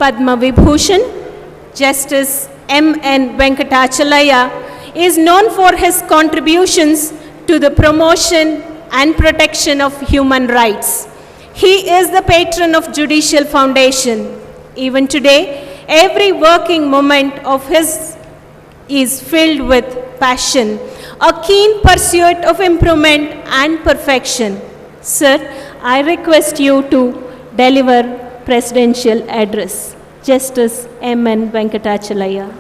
Padma Vibhushan, Justice M.N.Venkatachalaiah is known for his contributions to the promotion and protection of human rights. He is the patron of Judicial Foundation. Even today, every working moment of his is filled with passion, a keen pursuit of improvement and perfection. Sir, I request you to deliver presidential address. Justice M.N. Venkatachalaiah.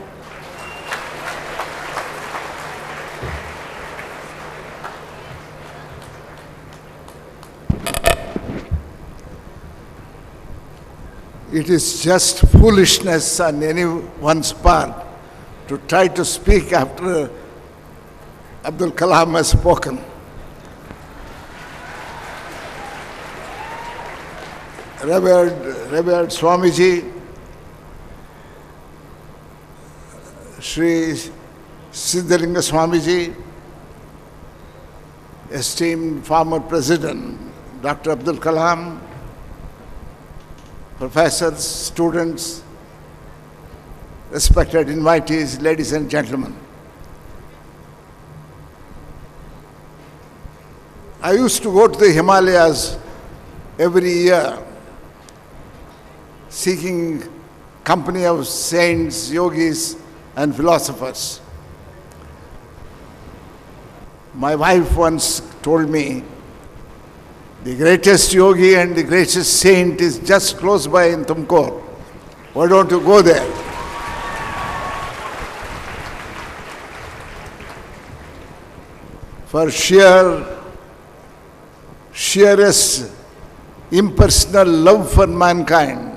It is just foolishness on anyone's part to try to speak after Abdul Kalam has spoken. Revered Swamiji, Sri Siddhalinga Swamiji, esteemed former President Dr. Abdul Kalam, professors, students, respected invitees, ladies and gentlemen. I used to go to the Himalayas every year seeking company of saints, yogis, and philosophers. My wife once told me, the greatest yogi and the greatest saint is just close by in Tumkur. Why don't you go there? For sheerest impersonal love for mankind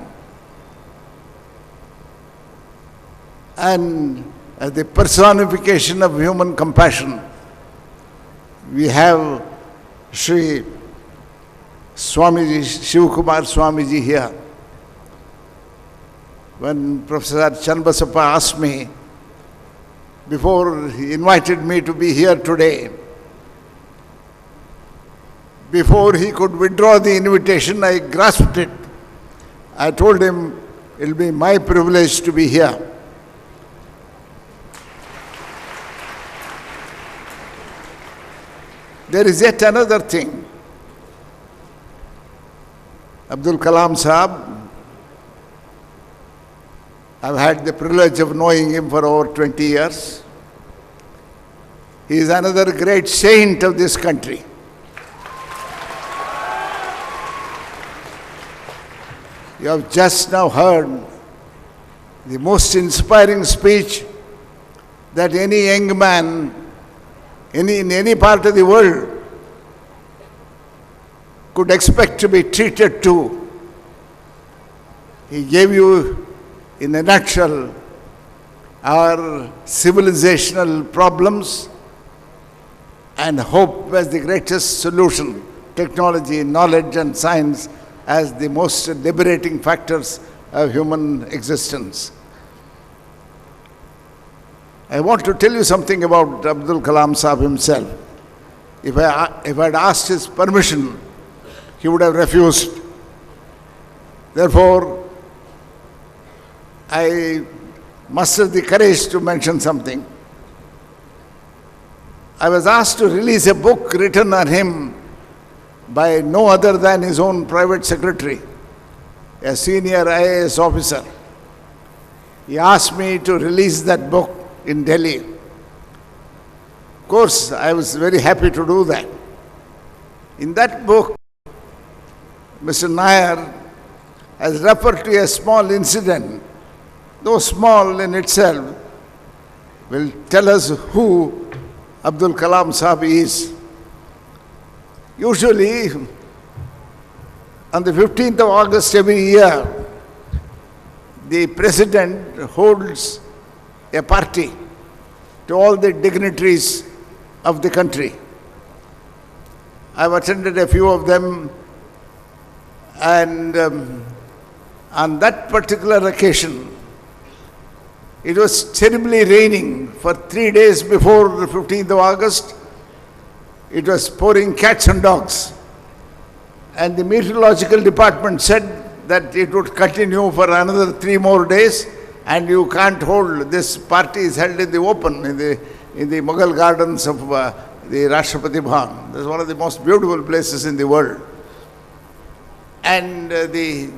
and the personification of human compassion, we have Sri Swamiji, Shivakumar Swamiji here. When Professor Channabasappa asked me, before he invited me to be here today, before he could withdraw the invitation, I grasped it. I told him, it will be my privilege to be here. There is yet another thing. Abdul Kalam Sahab, I've had the privilege of knowing him for over 20 years. He is another great saint of this country. You have just now heard the most inspiring speech that any young man in any part of the world could expect to be treated to. He gave you, in a nutshell, our civilizational problems and hope as the greatest solution, technology, knowledge and science as the most liberating factors of human existence. I want to tell you something about Abdul Kalam Sahab himself. If I had asked his permission, he would have refused. Therefore, I mustered the courage to mention something. I was asked to release a book written on him by no other than his own private secretary, a senior IAS officer. He asked me to release that book in Delhi. Of course, I was very happy to do that. In that book, Mr. Nair has referred to a small incident, though small in itself, will tell us who Abdul Kalam Sahab is. Usually, on the 15th of August every year, the President holds a party to all the dignitaries of the country. I've attended a few of them, and on that particular occasion, it was terribly raining for 3 days before the 15th of August. It was pouring cats and dogs. And the meteorological department said that it would continue for another 3 more days, and you can't hold, this party is held in the open, in the Mughal gardens of the Rashtrapati Bhavan. That's one of the most beautiful places in the world. And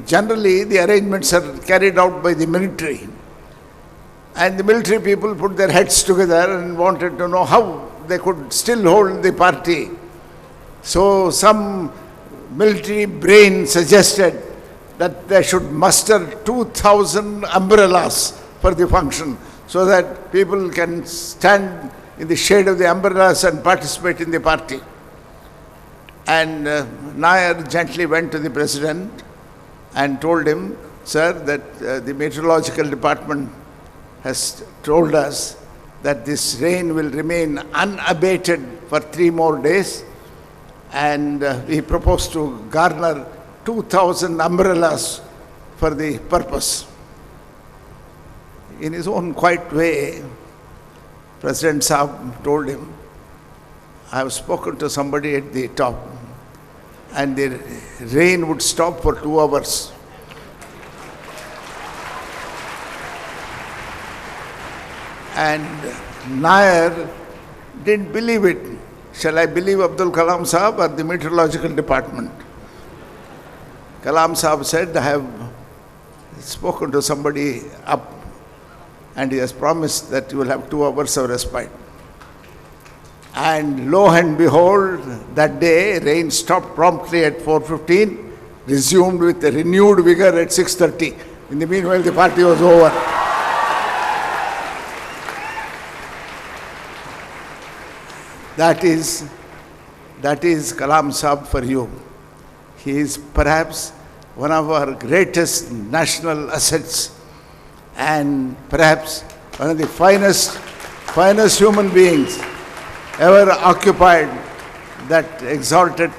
generally the arrangements are carried out by the military. And the military people put their heads together and wanted to know how they could still hold the party. So some military brain suggested that they should muster 2,000 umbrellas for the function, so that people can stand in the shade of the umbrellas and participate in the party. And Nair gently went to the president and told him, sir, that the meteorological department has told us that this rain will remain unabated for 3 more days, and we propose to garner 2,000 umbrellas for the purpose. In his own quiet way, President Saab told him, I have spoken to somebody at the top, and the rain would stop for 2 hours. And Nair didn't believe it. Shall I believe Abdul Kalam Saab or the meteorological department? Kalam Saab said, I have spoken to somebody up, and he has promised that you will have 2 hours of respite. And lo and behold, that day rain stopped promptly at 4:15, resumed with a renewed vigor at 6:30. In the meanwhile, the party was over. That is Kalam Saab for you. He is perhaps one of our greatest national assets, and perhaps one of the finest human beings ever occupied that exalted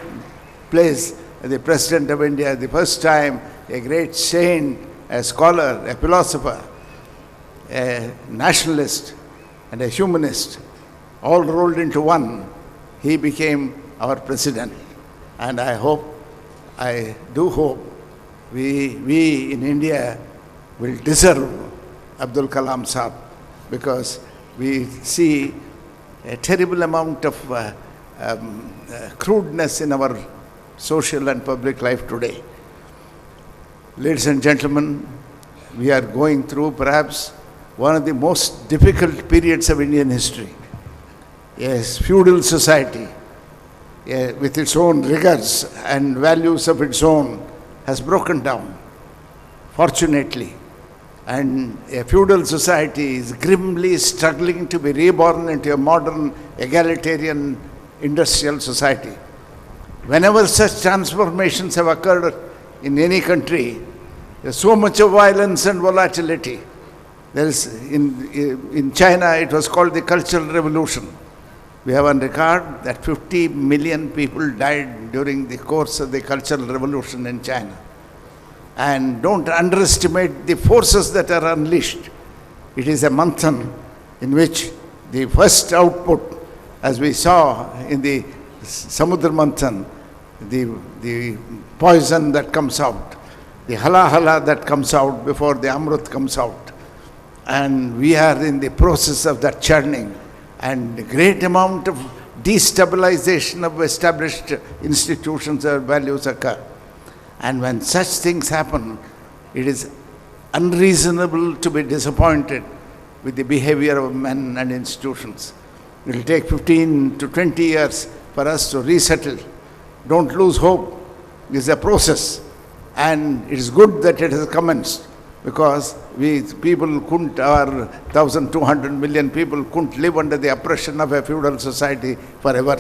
place as the President of India, the first time a great saint, a scholar, a philosopher, a nationalist, and a humanist, all rolled into one. He became our president. And I do hope, we in India will deserve Abdul Kalam Saab, because we see a terrible amount of crudeness in our social and public life today. Ladies and gentlemen, we are going through perhaps one of the most difficult periods of Indian history. Yes, feudal society, with its own rigors and values of its own, has broken down, fortunately. And a feudal society is grimly struggling to be reborn into a modern, egalitarian, industrial society. Whenever such transformations have occurred in any country, there's so much of violence and volatility. There is, in China, it was called the Cultural Revolution. We have on record that 50 million people died during the course of the Cultural Revolution in China. And don't underestimate the forces that are unleashed. It is a manthan in which the first output, as we saw in the Samudra Manthan, the poison that comes out, the hala that comes out before the Amrit comes out. And we are in the process of that churning. And a great amount of destabilization of established institutions or values occur. And when such things happen, it is unreasonable to be disappointed with the behavior of men and institutions. It will take 15 to 20 years for us to resettle. Don't lose hope. It is a process. And it is good that it has commenced, because we people couldn't, our 1,200 million people couldn't live under the oppression of a feudal society forever.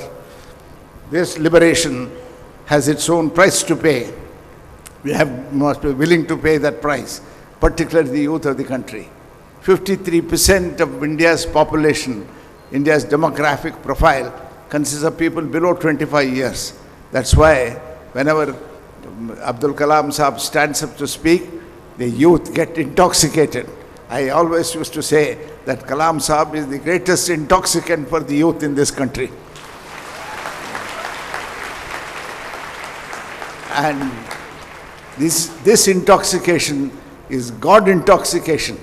This liberation has its own price to pay. We must be willing to pay that price, particularly the youth of the country. 53% of India's population, India's demographic profile, consists of people below 25 years. That's why whenever Abdul Kalam Saab stands up to speak, the youth get intoxicated. I always used to say that Kalam Saab is the greatest intoxicant for the youth in this country. This intoxication is God intoxication.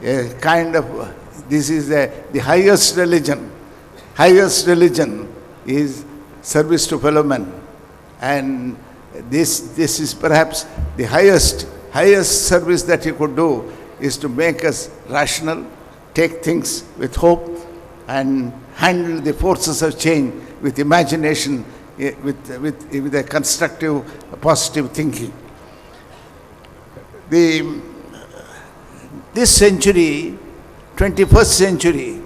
A kind of, this is the highest religion. Highest religion is service to fellow men. And this is perhaps the highest service that you could do, is to make us rational, take things with hope, and handle the forces of change with imagination, with a constructive, positive thinking. This century, 21st century,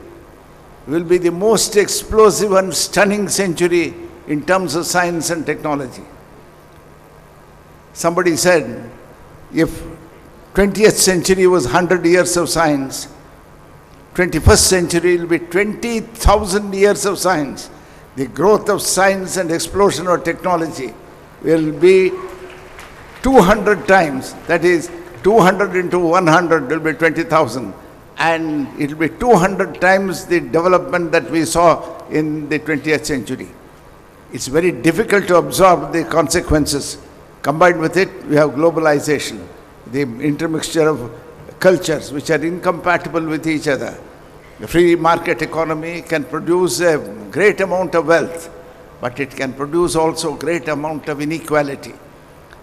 will be the most explosive and stunning century in terms of science and technology. Somebody said, if 20th century was 100 years of science, 21st century will be 20,000 years of science. The growth of science and explosion of technology will be 200 times. That is, 200 into 100 will be 20,000. And it will be 200 times the development that we saw in the 20th century. It's very difficult to absorb the consequences. Combined with it, we have globalization, the intermixture of cultures which are incompatible with each other. The free market economy can produce a great amount of wealth, but it can produce also great amount of inequality.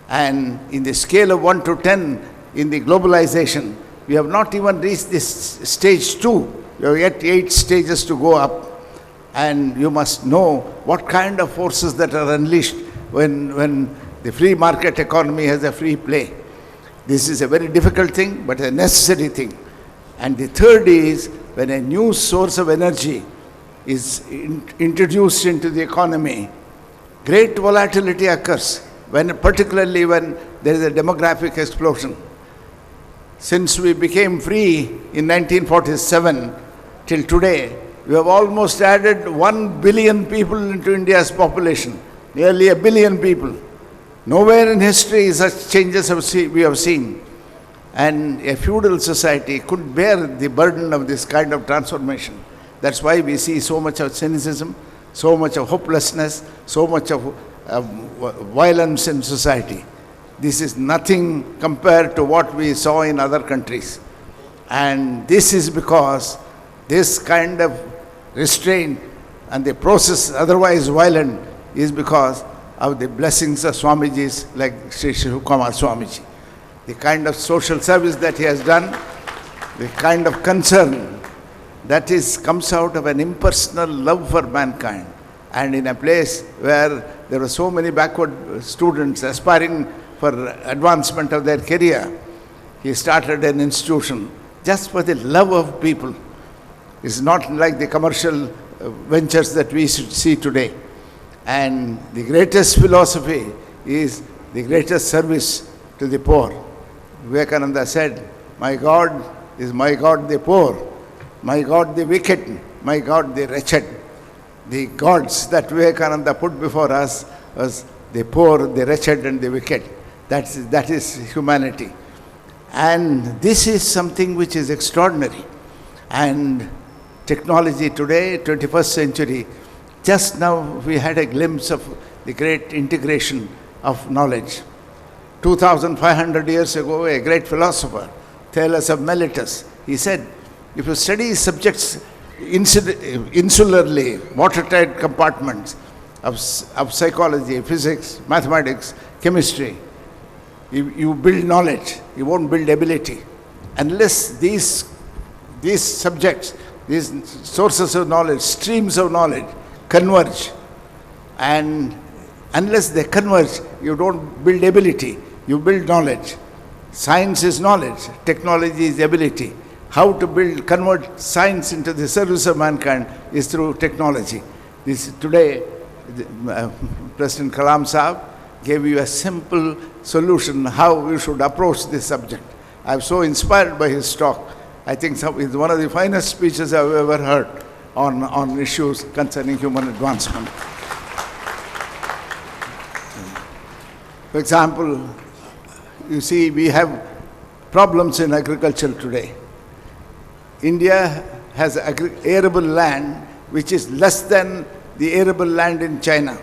And in the scale of 1 to 10 in the globalization, we have not even reached this stage 2. We have yet 8 stages to go up. And you must know what kind of forces that are unleashed when the free market economy has a free play. This is a very difficult thing, but a necessary thing. And the third is, when a new source of energy is introduced into the economy, great volatility occurs, particularly when there is a demographic explosion. Since we became free in 1947 till today, we have almost added 1 billion people into India's population, nearly 1 billion people. Nowhere in history such changes we have seen. And a feudal society couldn't bear the burden of this kind of transformation. That's why we see so much of cynicism, so much of hopelessness, so much of violence in society. This is nothing compared to what we saw in other countries. And this is because this kind of restraint and the process otherwise violent is because of the blessings of Swamijis like Sri Shivakumar Swamiji. The kind of social service that he has done, the kind of concern that comes out of an impersonal love for mankind. And in a place where there were so many backward students aspiring for advancement of their career, he started an institution just for the love of people. It's not like the commercial ventures that we see today. And the greatest philosophy is the greatest service to the poor. Vivekananda said, my God is my God the poor, my God the wicked, my God the wretched. The gods that Vivekananda put before us was the poor, the wretched and the wicked. That is humanity. And this is something which is extraordinary. And technology today, 21st century, just now we had a glimpse of the great integration of knowledge. 2,500 years ago, a great philosopher, Thales of Miletus, he said, if you study subjects insularly, watertight compartments of psychology, physics, mathematics, chemistry, you build knowledge, you won't build ability. Unless these subjects, these sources of knowledge, streams of knowledge, converge, and unless they converge, you don't build ability, you build knowledge. Science is knowledge, technology is ability. How to convert science into the service of mankind is through technology. Today, President Kalam Saab gave you a simple solution how we should approach this subject. I am so inspired by his talk. I think it's one of the finest speeches I have ever heard on issues concerning human advancement. For example, you see, we have problems in agriculture today. India has arable land which is less than the arable land in China.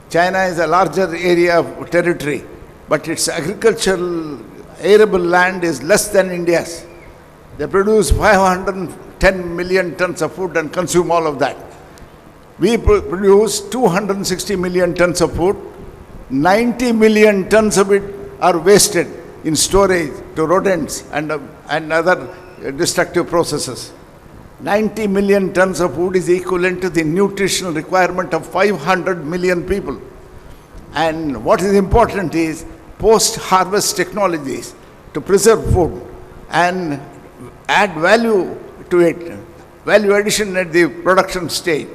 China is a larger area of territory, but its agricultural arable land is less than India's. They produce 510 million tons of food and consume all of that. We produce 260 million tons of food. 90 million tons of it are wasted in storage to rodents and other destructive processes. 90 million tons of food is equivalent to the nutritional requirement of 500 million people. And what is important is post-harvest technologies to preserve food and add value to it, value addition at the production stage.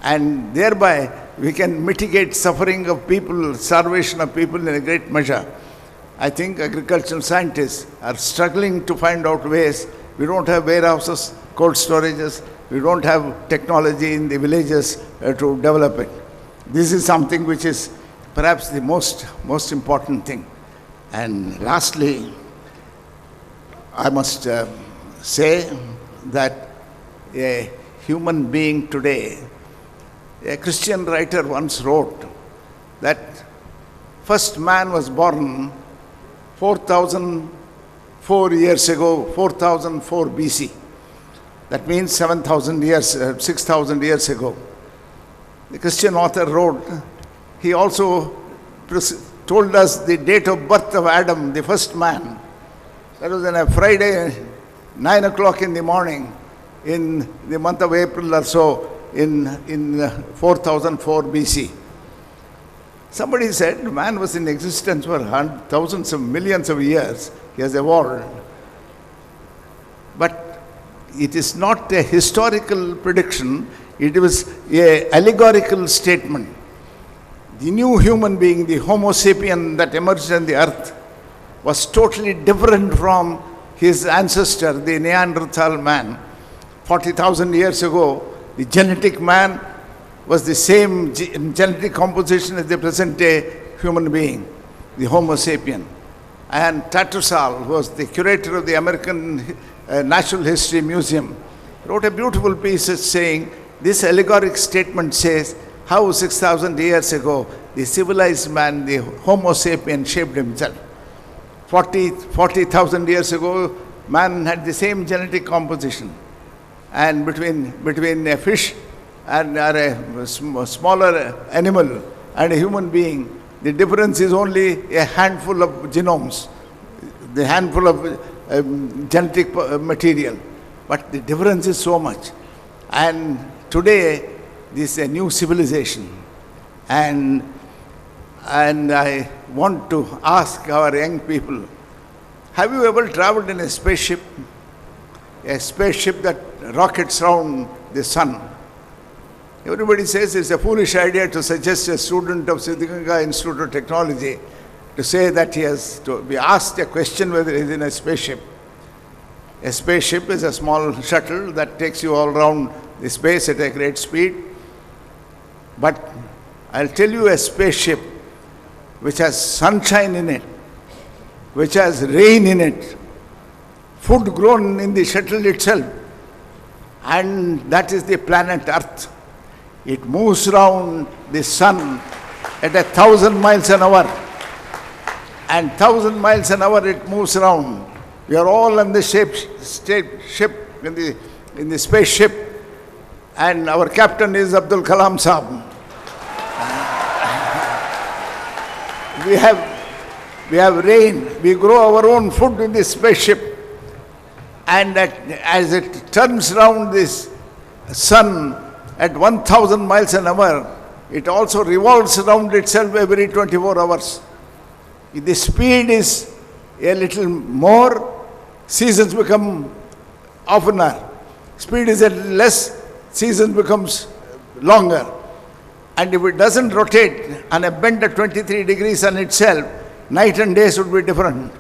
And thereby we can mitigate suffering of people, starvation of people in a great measure. I think agricultural scientists are struggling to find out ways. We don't have warehouses, cold storages, we don't have technology in the villages to develop it. This is something which is perhaps the most important thing. And lastly, I must say that a human being today, a Christian writer once wrote that first man was born 4,004 years ago, 4004 BC. That means 7,000 years, 6,000 years ago. The Christian author wrote, he also told us the date of birth of Adam, the first man. That was on a Friday, 9 o'clock in the morning, in the month of April or so, in 4004 BC. Somebody said man was in existence for thousands of millions of years. He has evolved. But it is not a historical prediction, it was an allegorical statement. The new human being, the Homo sapien that emerged on the earth, was totally different from his ancestor, the Neanderthal man. 40,000 years ago, the genetic man was the same genetic composition as the present day human being, the Homo sapien. And Tattersall, who was the curator of the American Natural History Museum, wrote a beautiful piece saying, this allegoric statement says how 6,000 years ago the civilized man, the Homo sapien, shaped himself. 40,000 years ago, man had the same genetic composition. And between a fish and a smaller animal and a human being, the difference is only a handful of genomes, the handful of genetic material. But the difference is so much. And today, this is a new civilization. And I want to ask our young people, have you ever traveled in a spaceship? A spaceship that rockets around the sun. Everybody says it's a foolish idea to suggest a student of Siddhganga Institute of Technology to say that he has to be asked a question whether he is in a spaceship. A spaceship is a small shuttle that takes you all around the space at a great speed. But I'll tell you a spaceship which has sunshine in it, which has rain in it, food grown in the shuttle itself, and that is the planet Earth. It moves around the sun at 1,000 miles an hour, and 1,000 miles an hour it moves around. We are all in the ship in the spaceship, and our captain is Abdul Kalam Saab. We have rain. We grow our own food in this spaceship. And as it turns around this sun at 1,000 miles an hour, it also revolves around itself every 24 hours. If the speed is a little more, seasons become oftener. Speed is a little less, season becomes longer. And if it doesn't rotate on a bend at 23 degrees on itself, night and days would be different.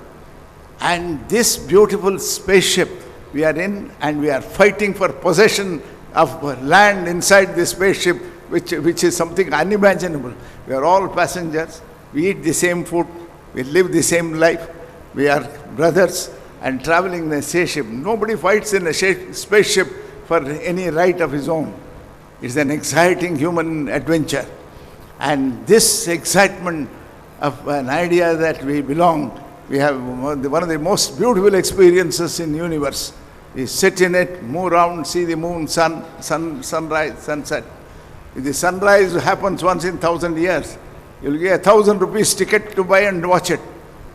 And this beautiful spaceship we are in, and we are fighting for possession of land inside this spaceship, which is something unimaginable. We are all passengers, we eat the same food, we live the same life, we are brothers and traveling in a spaceship. Nobody fights in a spaceship for any right of his own. It's an exciting human adventure. And this excitement of an idea that we belong. We have one of the most beautiful experiences in the universe. We sit in it, move around, see the moon, sunrise, sunset. If the sunrise happens once in 1,000 years, you'll get 1,000 rupees ticket to buy and watch it.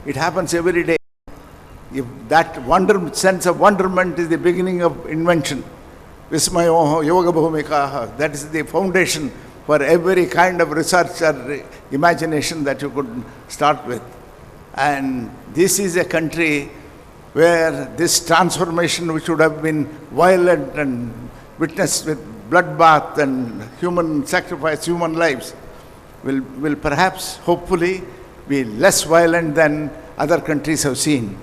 It happens every day. If that sense of wonderment is the beginning of invention, Vismayo Yoga Bhumika, that is the foundation for every kind of research or imagination that you could start with. And this is a country where this transformation, which would have been violent and witnessed with bloodbath and human sacrifice, human lives, will perhaps, hopefully, be less violent than other countries have seen.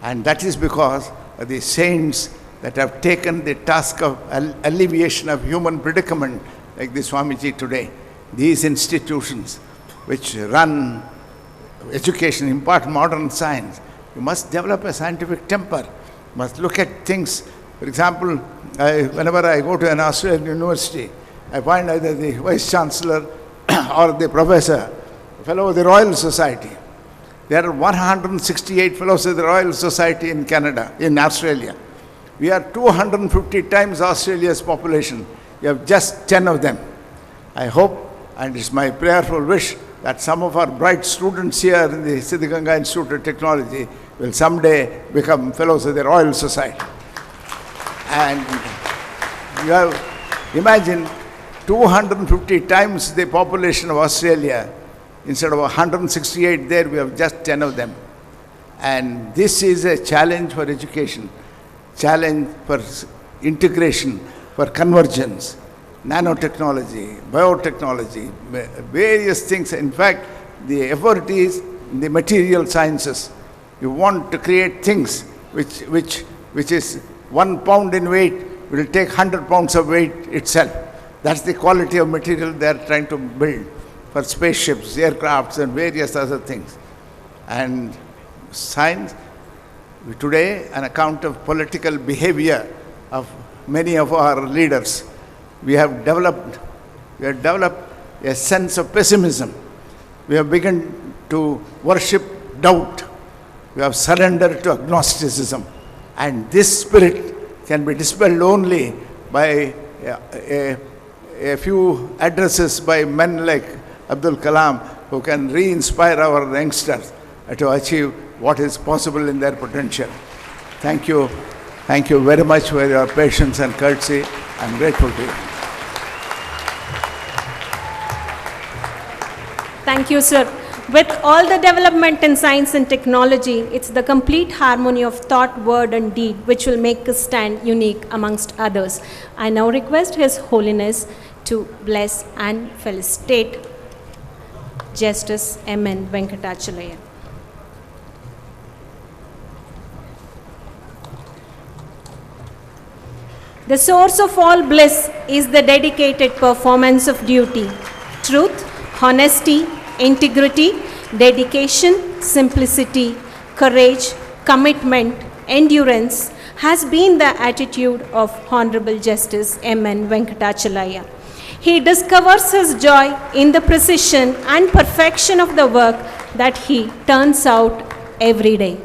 And that is because of the saints that have taken the task of alleviation of human predicament, like the Swamiji today. These institutions which run education, impart modern science, you must develop a scientific temper. You must look at things. For example, whenever I go to an Australian university, I find either the Vice Chancellor or the Professor, fellow of the Royal Society. There are 168 fellows of the Royal Society in Canada, in Australia. We are 250 times Australia's population. We have just 10 of them. I hope, and it's my prayerful wish, that some of our bright students here in the Siddhaganga Institute of Technology will someday become fellows of the Royal Society. And you have, imagine, 250 times the population of Australia. Instead of 168 there, we have just 10 of them. And this is a challenge for education, challenge for integration, for convergence, nanotechnology, biotechnology, various things. In fact, the effort is in the material sciences. You want to create things which is 1 pound in weight will take 100 pounds of weight itself. That's the quality of material they are trying to build for spaceships, aircrafts, and various other things. And science, today, on account of political behavior of many of our leaders, we have developed a sense of pessimism. We have begun to worship doubt. We have surrendered to agnosticism. And this spirit can be dispelled only by a few addresses by men like Abdul Kalam, who can re-inspire our youngsters to achieve what is possible in their potential. Thank you. Thank you very much for your patience and courtesy. I'm grateful to you. Thank you, sir. With all the development in science and technology, it's the complete harmony of thought, word, and deed which will make us stand unique amongst others. I now request His Holiness to bless and felicitate Justice M.N.Venkatachalaiah. The source of all bliss is the dedicated performance of duty. Truth, honesty, integrity, dedication, simplicity, courage, commitment, endurance has been the attitude of Honorable Justice M.N.Venkatachalaiah. He discovers his joy in the precision and perfection of the work that he turns out every day.